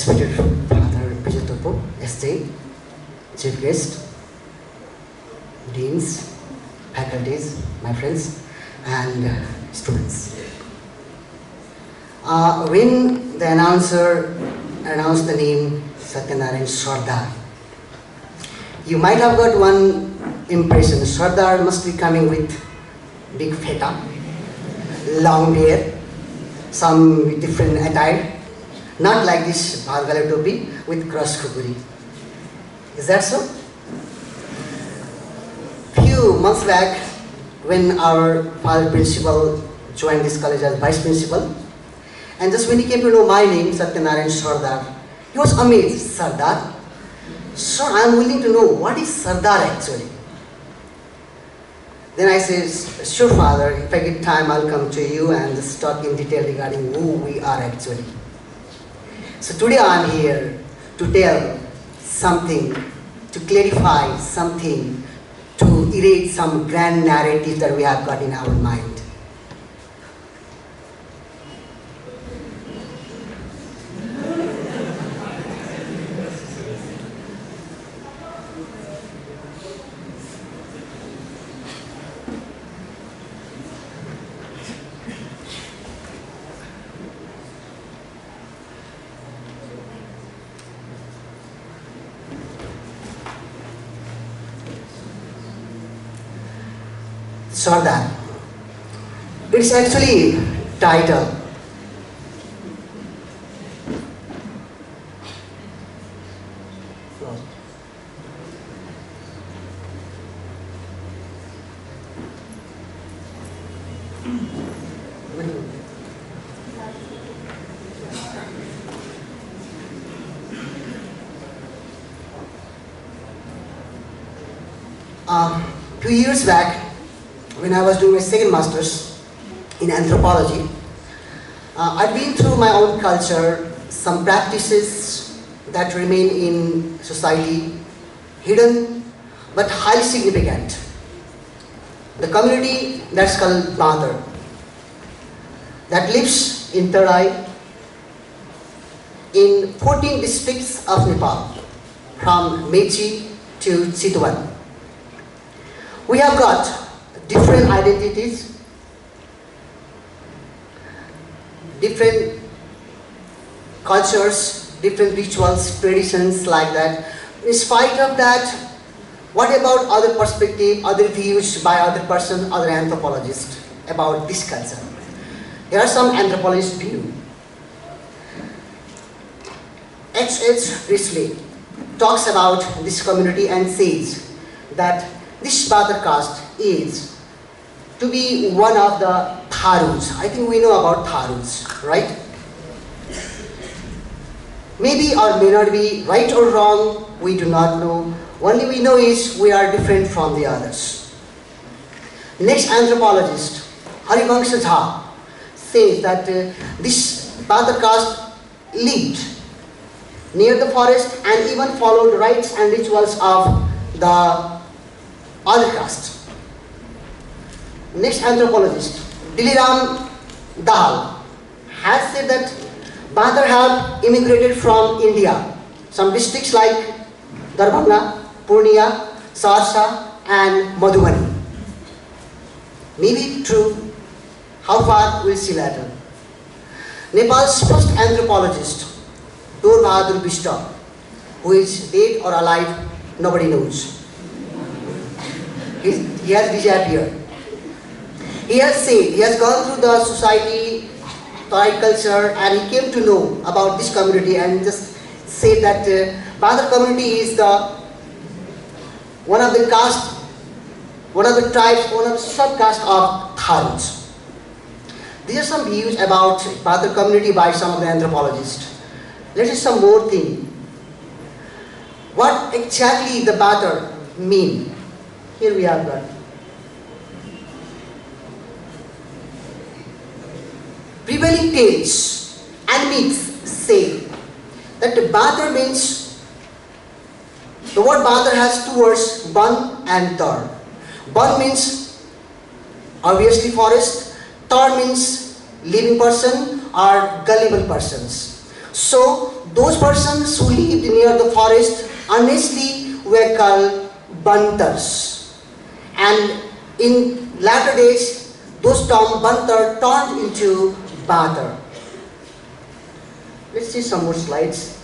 respected Father Pijatopo, Estate, Chief Guest, Deans, faculties, my friends, and students. When the announcer announced the name Satyanarayan Sardar, you might have got one impression. Sardar must be coming with big feta, long beard, some different attire, not like this Bhagala topi with cross kukuri. Is that so? Few months back, when our father principal joined this college as vice principal, and just when he came to know my name, Satyanarayan Sardar, he was amazed. Sardar? Sir, I am willing to know what is Sardar actually. Then I said, sure father, if I get time I'll come to you and just talk in detail regarding who we are actually. So today I am here to tell something, to clarify something, to erase some grand narrative that we have got in our mind. Sardar. It's actually title. Few years back, when I was doing my second master's in anthropology, I'd been through my own culture, some practices that remain in society, hidden but highly significant. The community that's called Bantar, that lives in Tarai, in 14 districts of Nepal, from Mechi to Chitwan. We have got different identities, different cultures, different rituals, traditions like that. In spite of that, what about other perspective, other views by other person, other anthropologists about this culture? Here are some anthropologists' views. H.H. Risley talks about this community and says that this Bantar caste is to be one of the Tharus. I think we know about Tharus, right? Maybe or may not be right or wrong, we do not know. Only we know is we are different from the others. Next anthropologist, Harivangsha Jha, says that this Bantar caste lived near the forest and even followed rites and rituals of the other caste. Next anthropologist, Diliram Dahal, has said that Bantar have immigrated from India. Some districts like Darbhanga, Purnia, Saharsa and Madhubani. Maybe true. How far we'll see later. Nepal's first anthropologist, Tor Bahadur Bishta, who is dead or alive, nobody knows. He has disappeared. He has said, he has gone through the society, Thai culture, and he came to know about this community and just said that Bantar community is one of the caste, one of the tribes, one of the sub-caste of Tharus. These are some views about Bantar community by some of the anthropologists. Let's see some more thing. What exactly the Bantar mean? Here we have got. Prevailing tales and myths say that Bantar means, the word Bantar has two words, Ban and Tar. Ban means obviously forest, Tar means living person or gullible persons. So those persons who lived near the forest honestly were called Bantars. And in latter days, those term Bantar turned into Bantar. Let's see some more slides.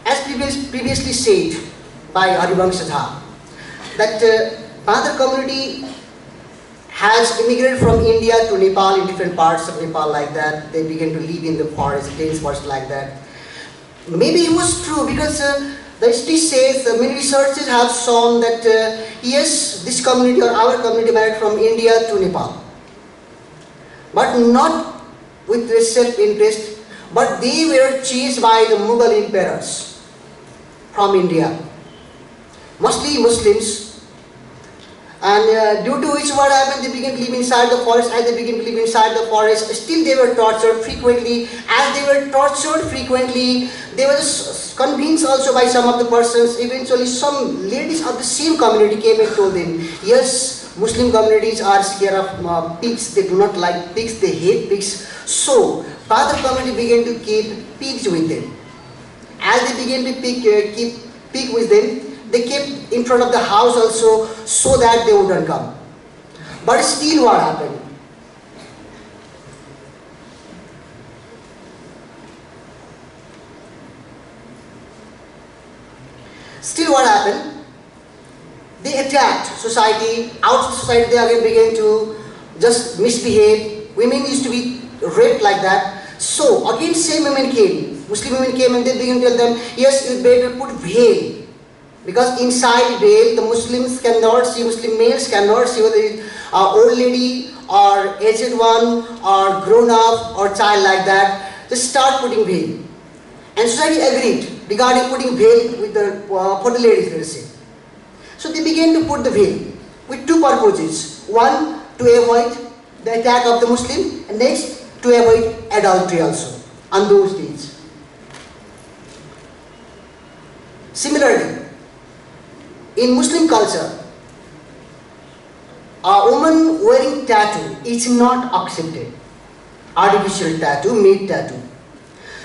As previously said by Harivansh Jha, that Bantar community has immigrated from India to Nepal, in different parts of Nepal like that. They began to live in the forest, dense forest like that. Maybe it was true because the history says, many researchers have shown that yes, this community or our community migrated from India to Nepal. But not with self-interest, but they were chased by the Mughal emperors from India, mostly Muslims. And due to which what happened, they began to live inside the forest. As they began to live inside the forest, still they were tortured frequently. As they were tortured frequently, they were convinced also by some of the persons. Eventually some ladies of the same community came and told them, yes, Muslim communities are scared of pigs. They do not like pigs, they hate pigs. So Bantar community began to keep pigs with them. As they began to keep pig with them, they kept in front of the house also so that they wouldn't come. But still what happened? Still what happened? They attacked society. Out of society they again began to just misbehave. Women used to be raped like that. So again same women came. Muslim women came and they began to tell them, yes, you better put veil. Because inside veil, the Muslims cannot see, Muslim males cannot see whether it's old lady or aged one or grown up or child like that. Just start putting veil. And society agreed regarding putting veil with the, for the ladies, let us say. So they began to put the veil with two purposes. One, to avoid the attack of the Muslim, and next, to avoid adultery also on those days. Similarly, in Muslim culture, a woman wearing tattoo is not accepted. Artificial tattoo, made tattoo.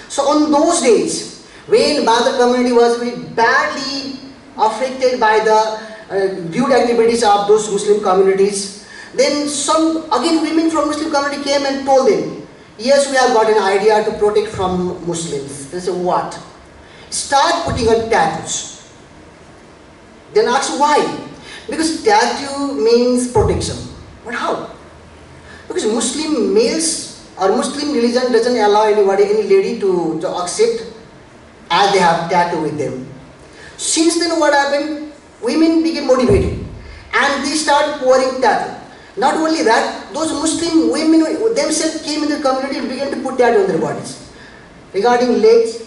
So on those days, when Bantar community was very badly affected by the lewd activities of those Muslim communities, then some, again women from Muslim community came and told them, yes, we have got an idea to protect from Muslims. They said, what? Start putting on tattoos. Then ask why? Because tattoo means protection. But how? Because Muslim males or Muslim religion doesn't allow anybody, any lady to accept as they have tattoo with them. Since then what happened? Women became motivated and they started wearing tattoo. Not only that, those Muslim women themselves came in the community and began to put tattoo on their bodies. Regarding legs,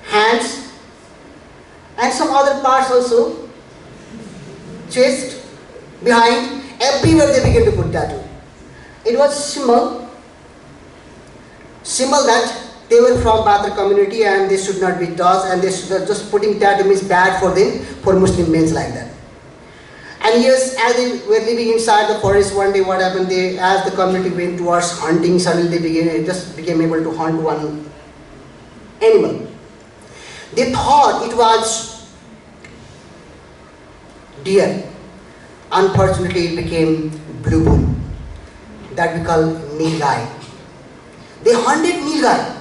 hands, and some other parts also, chest, behind, everywhere they began to put tattoo. It was symbol that they were from Bantar community and they should not be touched, and they should just putting tattoo means bad for them, for Muslim men like that. And yes, as they were living inside the forest one day, what happened? As the community went towards hunting, suddenly they became able to hunt one animal. They thought it was deer. Unfortunately, it became blue bull, that we call nilgai. They hunted nilgai.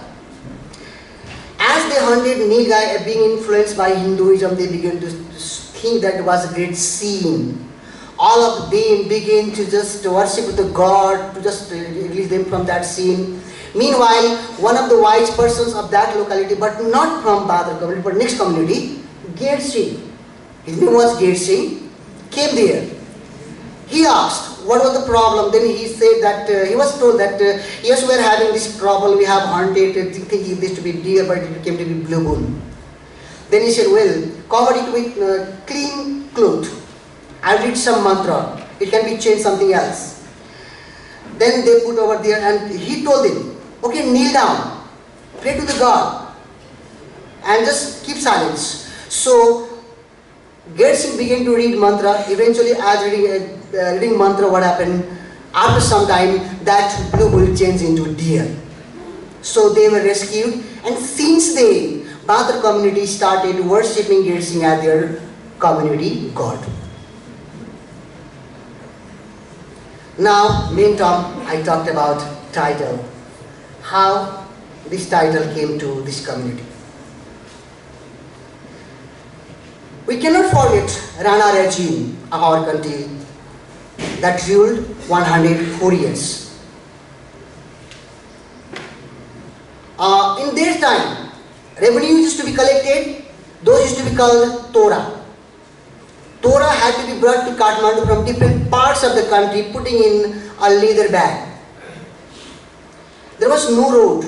As they hunted nilgai, being influenced by Hinduism, they began to think that it was a great sin. All of them began to just worship the god, to just release them from that sin. Meanwhile, one of the wise persons of that locality, but not from Bantar community, but next community, Gate Singh, his name was Gate Singh, came there. He asked, what was the problem? Then he said that, he was told that, yes, we are having this trouble, we have hunted, thinking this to be deer, but it came to be blue bull. Then he said, well, cover it with clean cloth. I read some mantra, it can be changed something else. Then they put over there and he told them, okay, kneel down, pray to the God, and just keep silence. So, Gate Singh began to read mantra. Eventually, as reading mantra, what happened? After some time, that blue bull changed into deer. So they were rescued, and since then, Bantar community started worshipping Gate Singh as their community god. Now, main talk, I talked about title. How this title came to this community. We cannot forget Rana regime of our country that ruled 104 years. In their time, revenue used to be collected, those used to be called Torah. Torah had to be brought to Kathmandu from different parts of the country, putting in a leather bag. There was no road,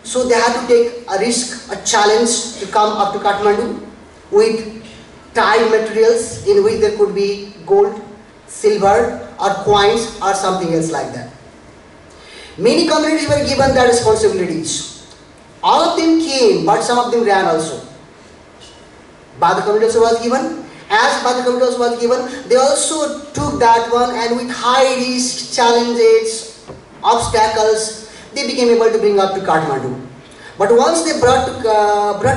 so they had to take a risk, a challenge to come up to Kathmandu with tied materials in which there could be gold, silver or coins or something else like that. Many communities were given their responsibilities. All of them came, but some of them ran also. Bantar community also was given. As Bantar community was given, they also took that one, and with high risk, challenges, obstacles, they became able to bring up to Kathmandu. But once they brought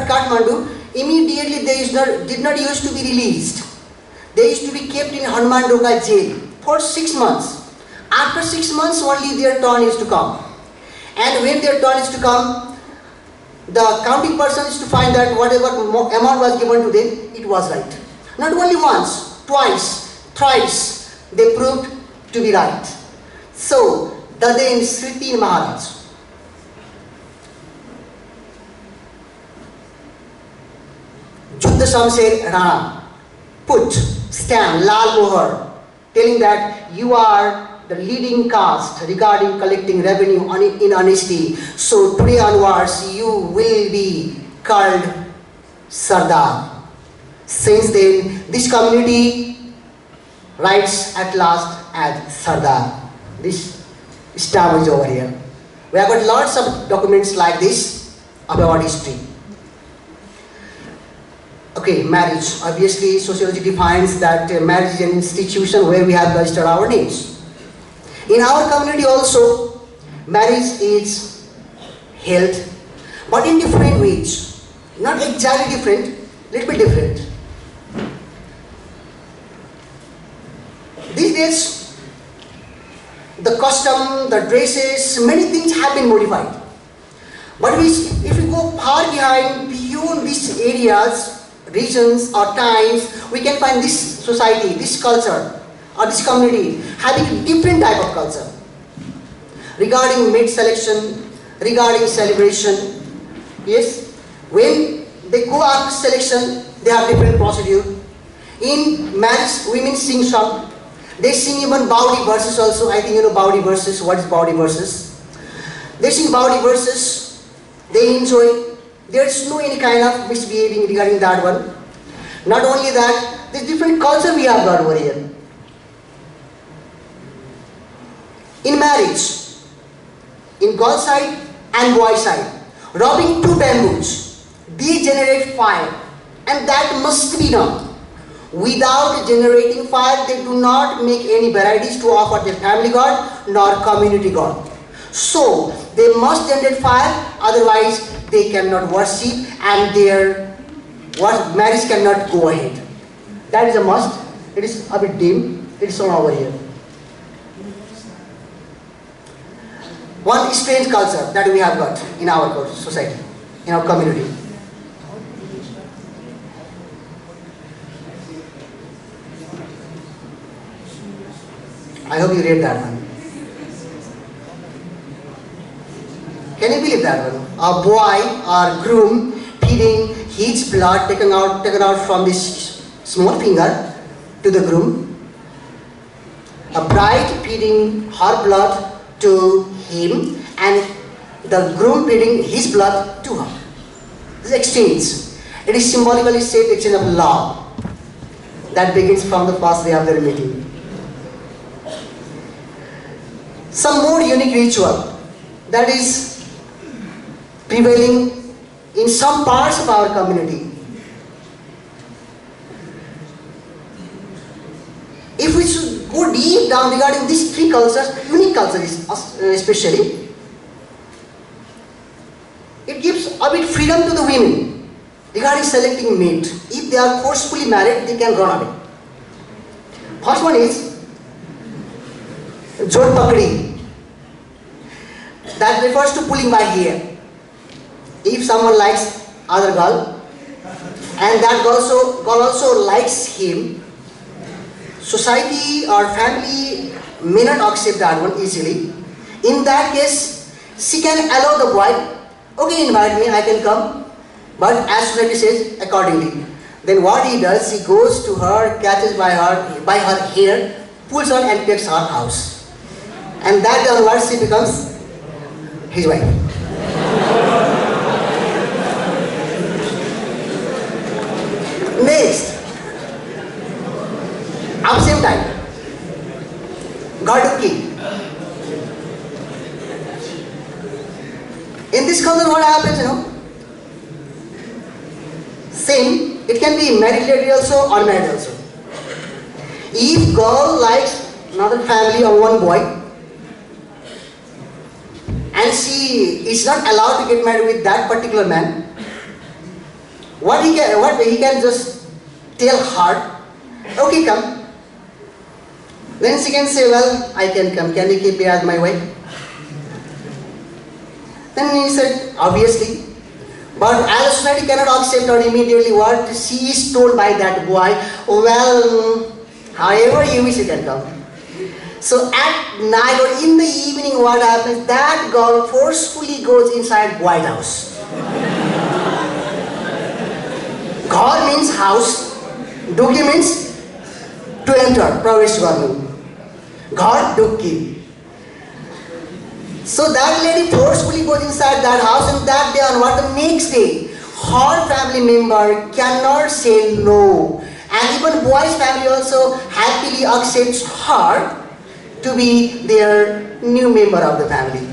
Kathmandu, immediately they did not used to be released. They used to be kept in Hanumandoga jail for 6 months. After 6 months, only their turn is to come. And when their turn is to come, the counting person is to find that whatever amount was given to them, it was right. Not only once, twice, thrice, they proved to be right. So, Dade Sriti Maharaj, Juddha Shamsher Rana, put stamp Lal Mohar, telling that you are the leading caste regarding collecting revenue in honesty. So today onwards, you will be called Sardar. Since then, this community writes at last as Sardar. This stamp is over here. We have got lots of documents like this about history. Okay, marriage. Obviously, sociology defines that marriage is an institution where we have registered our names. In our community also, marriage is held, but in different ways. Not exactly different, little bit different. These days, the custom, the dresses, many things have been modified. But if we go far behind, beyond these areas, regions or times, we can find this society, this culture, or this community having a different type of culture. Regarding mate selection, regarding celebration, yes, when they go after selection, they have different procedure. In marriage, women sing song. They sing even Baudi verses also. I think you know Baudi verses. What is Baudi verses? They sing Baudi verses. They enjoy. There is no any kind of misbehaving regarding that one. Not only that, there is different culture we have got over here. In marriage, in girl side and boy side, rubbing two bamboos, they generate fire, and that must be done. Without generating fire, they do not make any varieties to offer their family god nor community god. So they must generate fire, otherwise they cannot worship and their marriage cannot go ahead. That is a must. It is a bit dim. It is shown over here. One strange culture that we have got in our society, in our community. I hope you read that one. Can you believe that one? A boy or groom feeding his blood taken out from this small finger to the groom. A bride feeding her blood to him, and the groom feeding his blood to her. This exchange. It is symbolically said exchange of love that begins from the first day of their meeting. Some more unique ritual that is prevailing in some parts of our community. If we should go deep down regarding these three cultures, unique cultures especially, it gives a bit freedom to the women regarding selecting mate. If they are forcefully married, they can run away. First one is Jod Pakdi. That refers to pulling by hair. If someone likes other girl and that girl also likes him, society or family may not accept that one easily. In that case, she can allow the boy, okay, invite me, I can come, but as soon as he says accordingly. Then what he does, he goes to her, catches by her hair, pulls her and takes her house. And that day onwards she becomes his wife. Next, at the same time, Garduki. In this culture, what happens, same, it can be married lady also or married also. If girl likes another family or one boy, and she is not allowed to get married with that particular man, what he can just tell her, okay, come. Then she can say, well, I can come. Can you keep me as my wife? Then he said, obviously. But as society cannot accept or immediately what she is told by that boy, well, however you wish you can come. So at night or in the evening what happens, that girl forcefully goes inside White House. Ghar means house, Duki means to enter, Pravesh Varnu. Ghar Duki. So that lady forcefully goes inside that house, and that day onward, the next day, her family member cannot say no. And even boy's family also happily accepts her to be their new member of the family.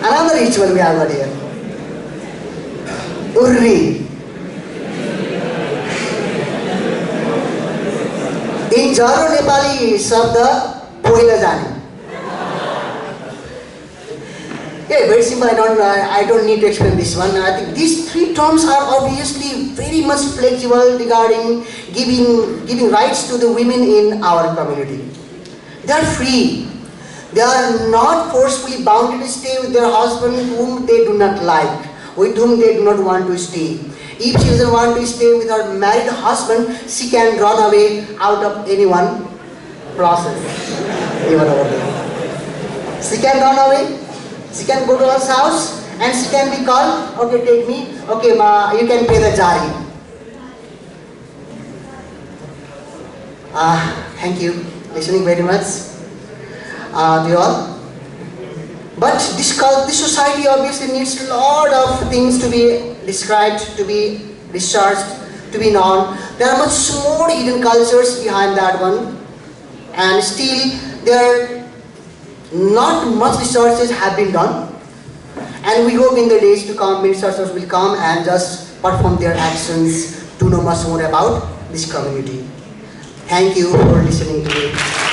Another ritual we have got here. Urri. In Jaro Nepali Shabda, Poila Jani. Yeah, very simple. I don't need to explain this one. I think these three terms are obviously very much flexible regarding giving rights to the women in our community. They are free. They are not forcefully bound to stay with their husband whom they do not like, with whom they do not want to stay. If she doesn't want to stay with her married husband, she can run away out of any one process. Even over there. She can run away, she can go to his house, and she can be called, okay, take me, okay, ma, you can pay the jari. Thank you, listening very much to you all. But this society obviously needs a lot of things to be described, to be researched, to be known. There are much more hidden cultures behind that one, and still there not much researches have been done. And we hope in the days to come, researchers will come and just perform their actions to know much more about this community. Thank you for listening to me.